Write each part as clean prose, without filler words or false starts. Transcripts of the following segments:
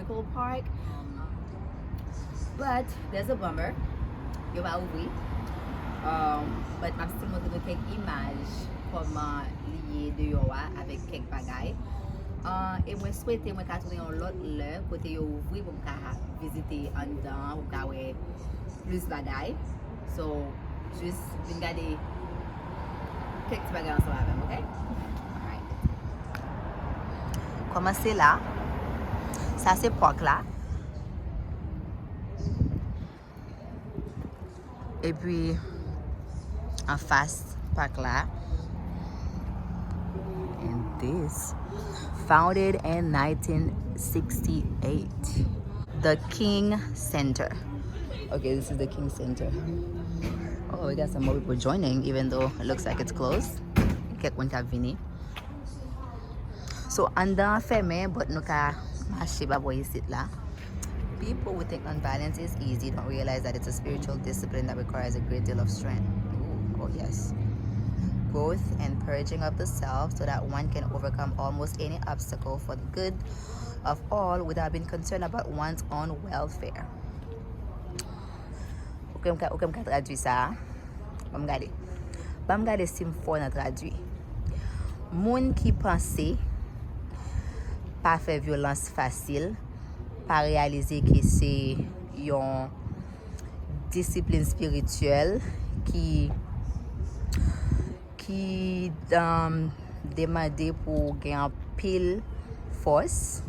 botanical park. But there's a bummer. You va ouvrir. But I'm still going to take image comment lié de yo avec quelques bagailles. Et moi souhaite moi ka tourner en l'autre l'heure côté yo ouvrir pour ka visiter en dedans pour ka ouais plus bagailles. So juste regarder quelques bagailles ensemble avec, OK? Alright. Commencez là. Ça c'est porc là. Et puis en face parc là. And this founded in 1968. The King Center. Okay, this is the King Center. Oh, we got some more people joining, even though it looks like it's closed. So, under fermé, but nous ka marcher ba boy sit là. People who think non-violence is easy don't realize that it's a spiritual discipline that requires a great deal of strength. Ooh, oh yes. Growth and purging of the self so that one can overcome almost any obstacle for the good of all without being concerned about one's own welfare. Ok, mka traduit ça. Bam gade sim for na traduit. Moun ki pense pa fè violence facile, pa réaliser que c'est yon discipline spirituelle qui demande pour gagner pile force.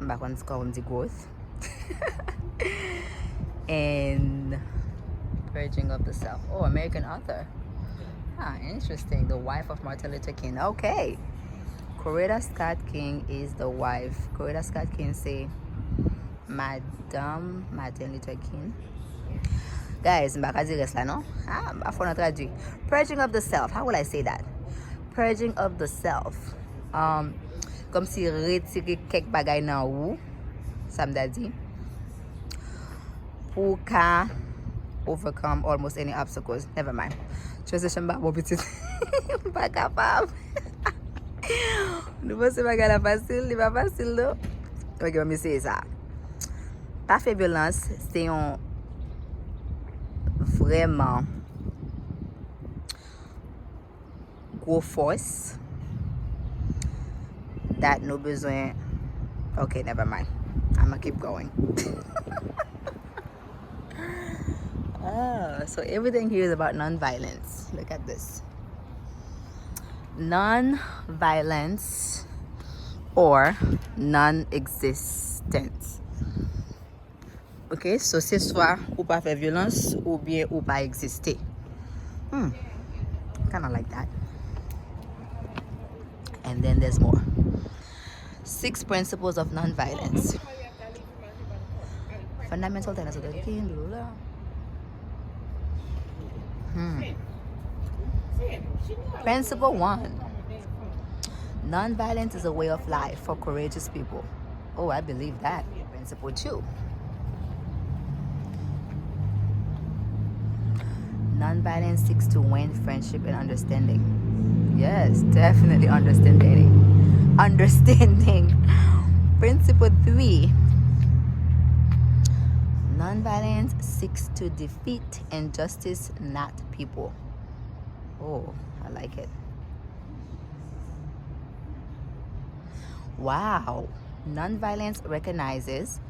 Back on the growth and purging of the self. Oh, American author. Ah, interesting. The wife of Martin Luther King. Okay. Coretta Scott King is the wife. Coretta Scott King say Madame Martin Luther King. Guys, no? Purging of the self. How will I say that? Purging of the self. Comme si retirer quelques bagailles nan ou, ça me dit, pour ka overcome almost any obstacles. Never mind. Transition back mon petit. Pas capable. Nous pensons pas qu'elle facile, il pas facile là. Ok, on va essayer ça. Pas faire violence, c'est un vraiment gros force that no besoin. Okay, never mind. I'm gonna keep going. So everything here is about non-violence. Look at this. Non-violence or non-existence. Okay, so c'est soit ou pas faire violence ou bien ou pas exister. Kind of like that. And then there's more. 6 principles of non-violence. Fundamental tenets of the king. Principle 1. Non-violence is a way of life for courageous people. Oh, I believe that. Principle 2. Non-violence seeks to win friendship and understanding. Yes, definitely understanding. Principle 3. Non-violence seeks to defeat injustice, not people. Oh, I like it. Wow. Non-violence recognizes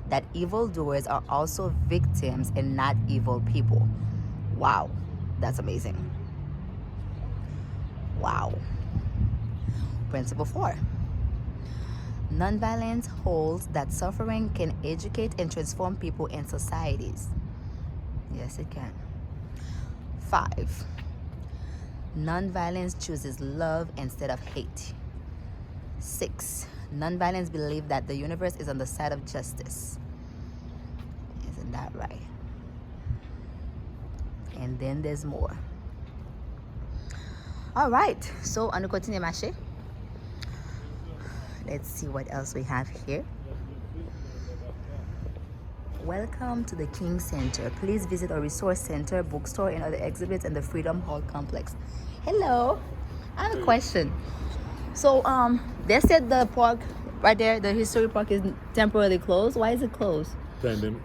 that evildoers are also victims and not evil people. Wow, that's amazing. Wow. Principle 4. Nonviolence holds that suffering can educate and transform people and societies. Yes, it can. 5. Nonviolence chooses love instead of hate. 6. Nonviolence believes that the universe is on the side of justice. Isn't that right? And then there's more. All right, so on continue marché. Let's see what else we have here. Welcome to the King Center. Please visit our resource center, bookstore, and other exhibits in the Freedom Hall complex. Hello, I have a question. So they said the park right there, the history park is temporarily closed. Why is it closed? Pandemic.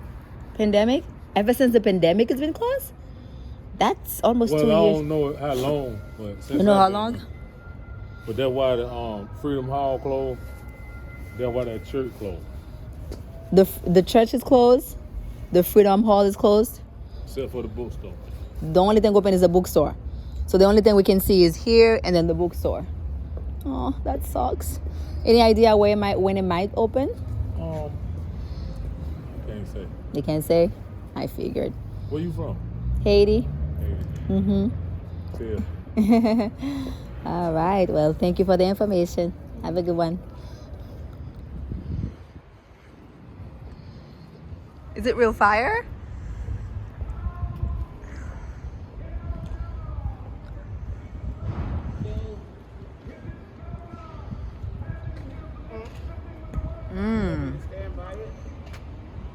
Pandemic? Ever since the pandemic it's been closed? That's almost 2 Well, I years. don't know how long, but since You know I've how been long? there. But that's why the Freedom Hall closed. That's why that church closed. The church is closed. The Freedom Hall is closed. Except for the bookstore. The only thing open is the bookstore. So the only thing we can see is here and then the bookstore. Oh, that sucks. Any idea when it might open? Can't say. You can't say? I figured. Where you from? Haiti. Haiti. Yeah. All right. Well, thank you for the information. Have a good one. Is it real fire?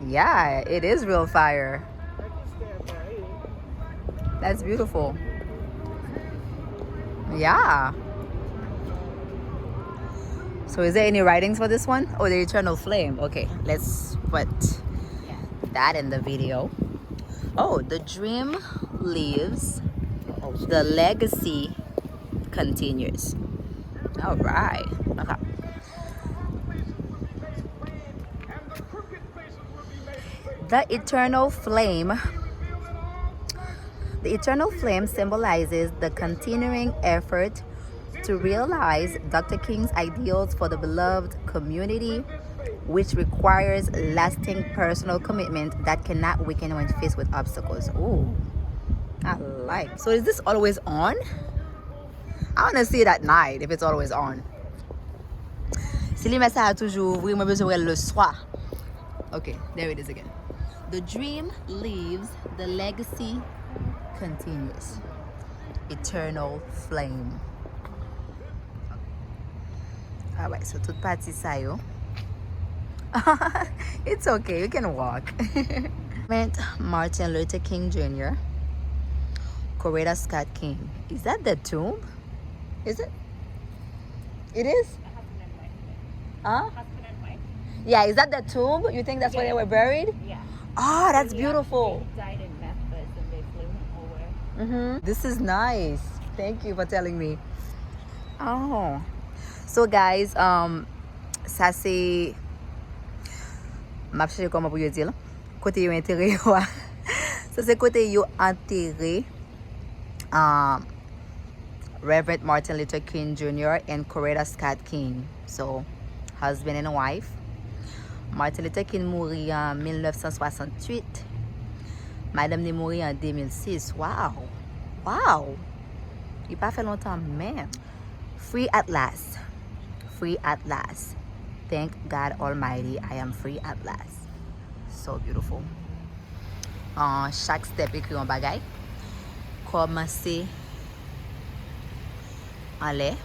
Yeah, it is real fire. That's beautiful. Yeah. So is there any writings for this one? Oh, the eternal flame. Okay, let's put that in the video. Oh, the dream lives, the legacy continues. All right. Okay. The eternal flame. The eternal flame symbolizes the continuing effort to realize Dr. King's ideals for the beloved community, which requires lasting personal commitment that cannot weaken when faced with obstacles. Oh, I like. So is this always on? I want to see it at night if it's always on. Si les messages toujours ouvrir, moi besoin le soir. Okay, there it is again. The dream lives, the legacy continues. Eternal flame. All right, so toute partie sa yo. It's okay, you can walk. Martin Luther King Jr. Coretta Scott King. Is that the tomb? Is it? It is? Huh? Yeah, is that the tomb? You think that's where they were buried? Yeah. Oh, that's beautiful. He died in Memphis and they flew him over. This is nice. Thank you for telling me. Oh. So guys, ça c'est m'a cherché comment pour dire là. Côté yo enterré yo. Ça c'est côté yo enterré Reverend Martin Luther King Jr. and Coretta Scott King. So, husband and wife. Martin Luther King mourit en 1968. Madame ne mourit en 2006. Wow. Wow. Il pas fait longtemps même. Free at last. Free at last. Thank God Almighty, I am free at last. So beautiful. Chaque step écrit en bagay. Commencer en l'air.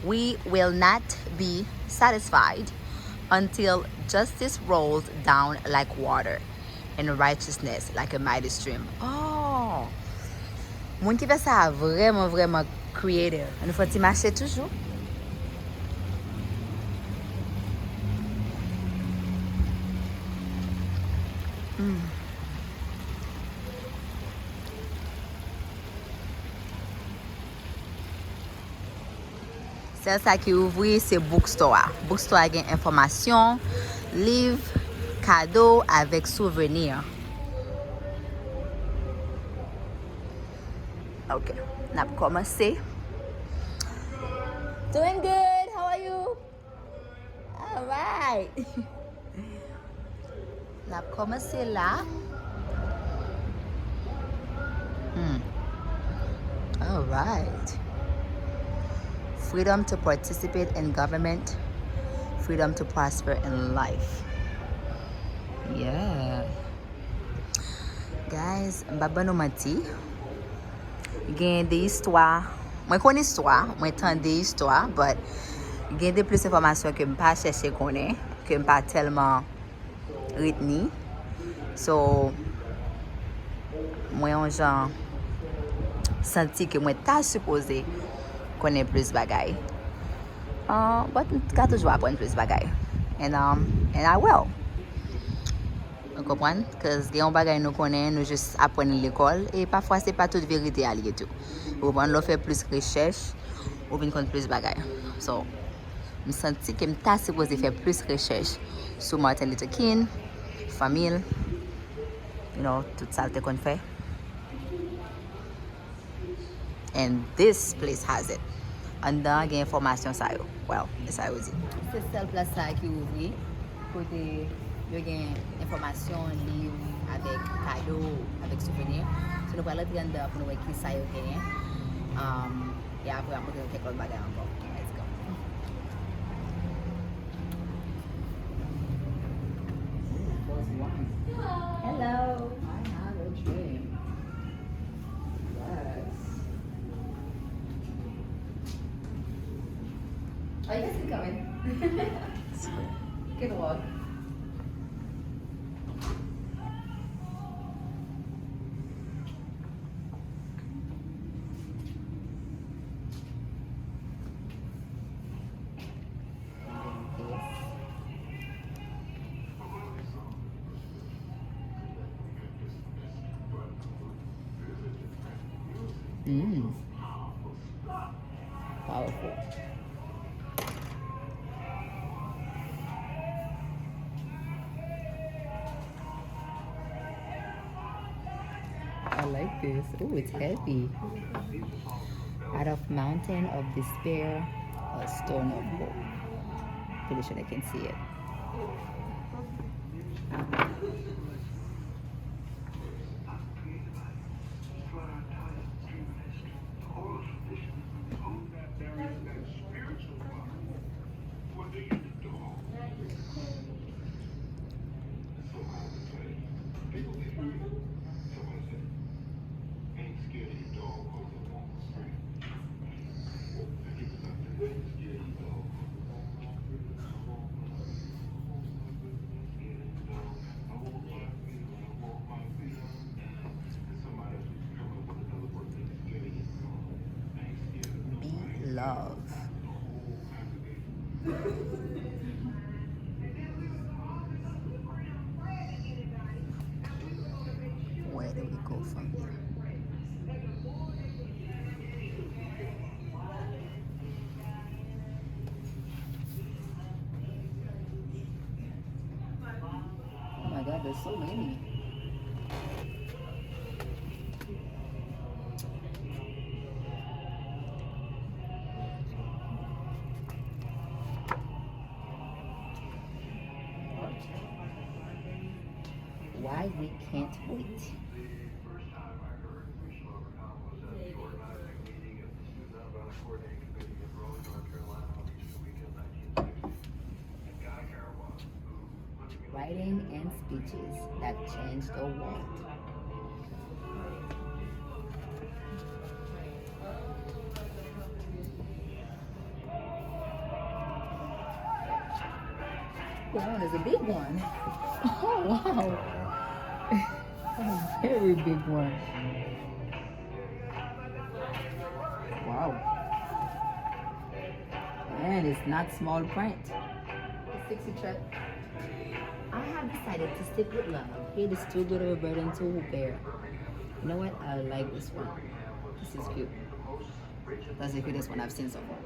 We will not be satisfied until justice rolls down like water and righteousness like a mighty stream. Oh! Moun qui fait ça vraiment, vraiment creative. Il faut marcher toujours. C'est ça qui ouvre, c'est bookstore. Bookstore a une information, livre, cadeau avec souvenir. Ok, on a commencé. Doing good, how are you? All right. On a commencé là. All right. Freedom to participate in government, freedom to prosper in life. Yeah. Guys, mbaba nou mati. Gen de histoire. Mwen kon histoire, mwen tan de histoire, but gen de plus informasyon ke mpa chèche konen, ke mpa telman reteni. So, mwen yon jan senti ke mwen ta suppose konen plus bagay. But ka toujou apren plus bagay. And I will. Vous comprenez? Parce que yon bagay nou konen, nou juste apren l'école. Et parfois, c'est pas toute vérité à liye tout. Vous comprenez? L'on fait plus recherche, ou vin kon plus bagay. So, je senti que m'ta supposé faire plus recherche sur Martin Luther King, famille, tout ça te kon fait. And this place has it. And dan gen informasyon sa yo. Well, sa yo di. Se sel plas sa ki ouvri, kote yo gen informasyon, liv, avek kado, avek souvenir. So nou pala tri an da pou nou wek ki sa yo gen. Ya apre an kote yo kekol bagay anko. Let's go. Hello. I have a dream. Oh, you guys can come in. Good walk. Powerful. I like this. Oh, it's heavy. Out of mountain of despair, a stone of hope. Pretty sure I can see it. Love. Where do we go from here? Oh my God, there's so many. Why we can't wait. Writing and speeches that changed the world. That one is a big one. Oh, wow. A very big one. Wow. And it's not small print. It's 60 check. I have decided to stick with love. It is too good of a burden to bear. You know what? I like this one. This is cute. That's the cutest one I've seen so far.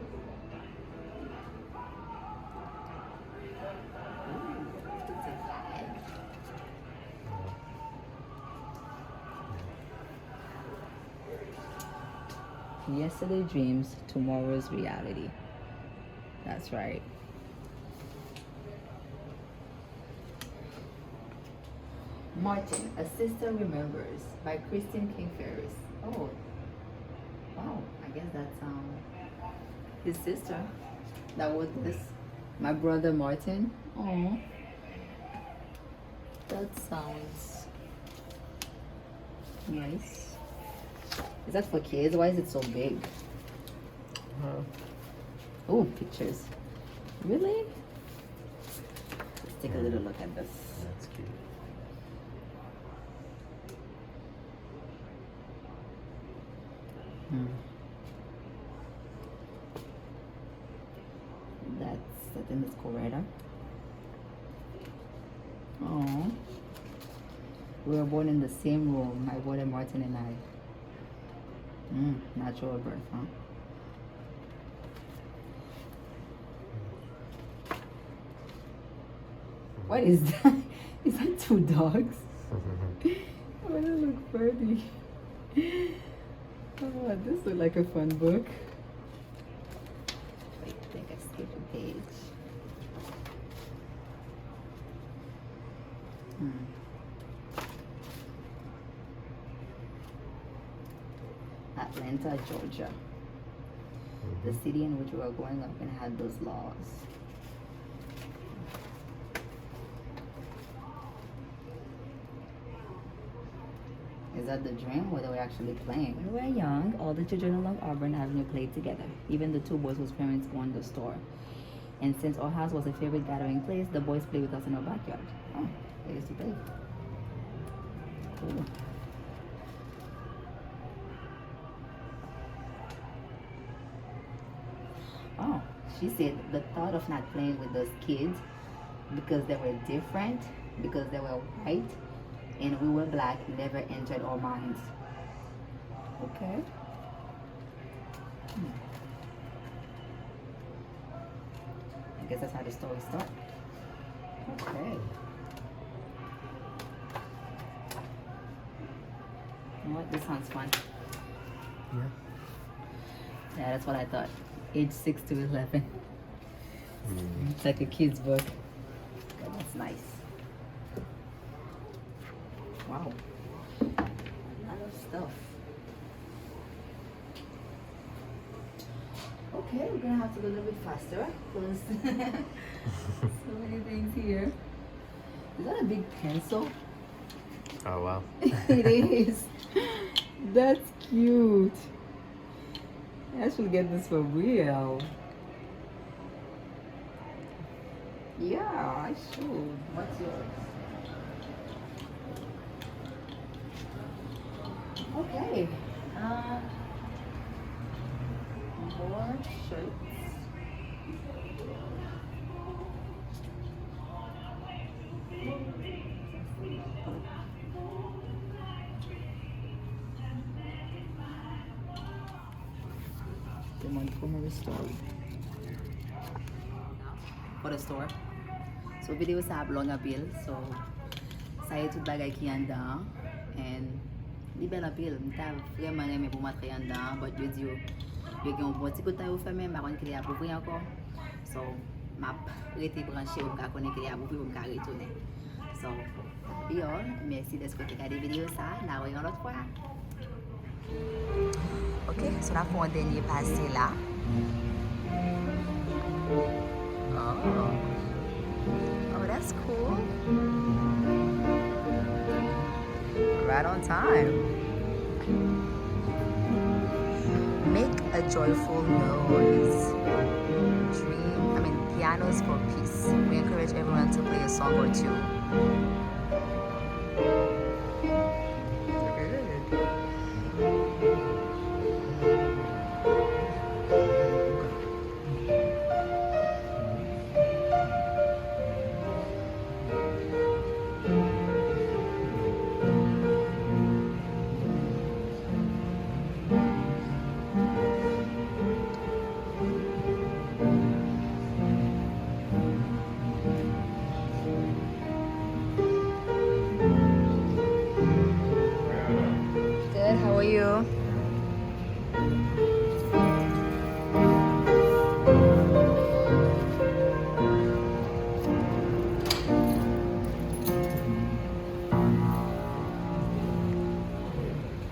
Yesterday dreams, tomorrow's reality. That's right. Martin, A Sister Remembers by Kristen King Ferris. Oh, wow. I guess that's his sister that was this. My brother Martin. Oh, that sounds nice. Is that for kids? Why is it so big? Oh, pictures. Really? Let's take a little look at this. That's cute. Oh. We were born in the same room, my brother Martin and I. Natural birth, huh? What is that? Is that two dogs? Oh, that look funny. Oh, this look like a fun book. Wait, I think I skipped a page. Atlanta, Georgia. The city in which we were growing up and had those laws. Is that the dream or they were actually playing? When we were young, all the children along Auburn Avenue played together. Even the two boys whose parents owned the store. And since our house was a favorite gathering place, the boys played with us in our backyard. Oh, they used to play. Cool. Oh, she said the thought of not playing with those kids because they were different, because they were white, and we were black never entered our minds. Okay. I guess that's how the story starts. Okay. You know what? This sounds fun. Yeah. Yeah, that's what I thought. Age 6 to 11. It's like a kid's book. Okay, that's nice. Wow. A lot of stuff. Okay, we're gonna have to go a little bit faster because so many things here. Is that a big pencil? Oh wow. It is. That's cute. I should get this for real. Yeah, I should. What's yours? Okay. More shirts. The Montgomery story. For the store. So video sa blog apil. So saya tout bagay ki an dan. And li bel apil. Mta vreman reme pou matre an dan. But yo di yo gen yon bon ti kota yo feme. Makon ki li apouvri anko. So map rete branche ou mka konen ki li apouvri ou mka retounen. So be all. Merci de skote gade video sa. Na wè yon lot fwa. Ok, so la pou an denye pase la. Oh, that's cool. Right on time. Make a joyful noise. Pianos for peace. We encourage everyone to play a song or two. How are you?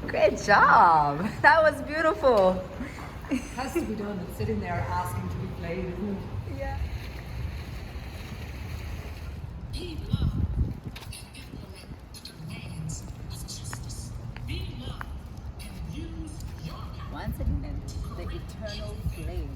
Great job. That was beautiful. It has to be done. It's sitting there asking to be played, isn't it? Yeah. Once again, the eternal flame.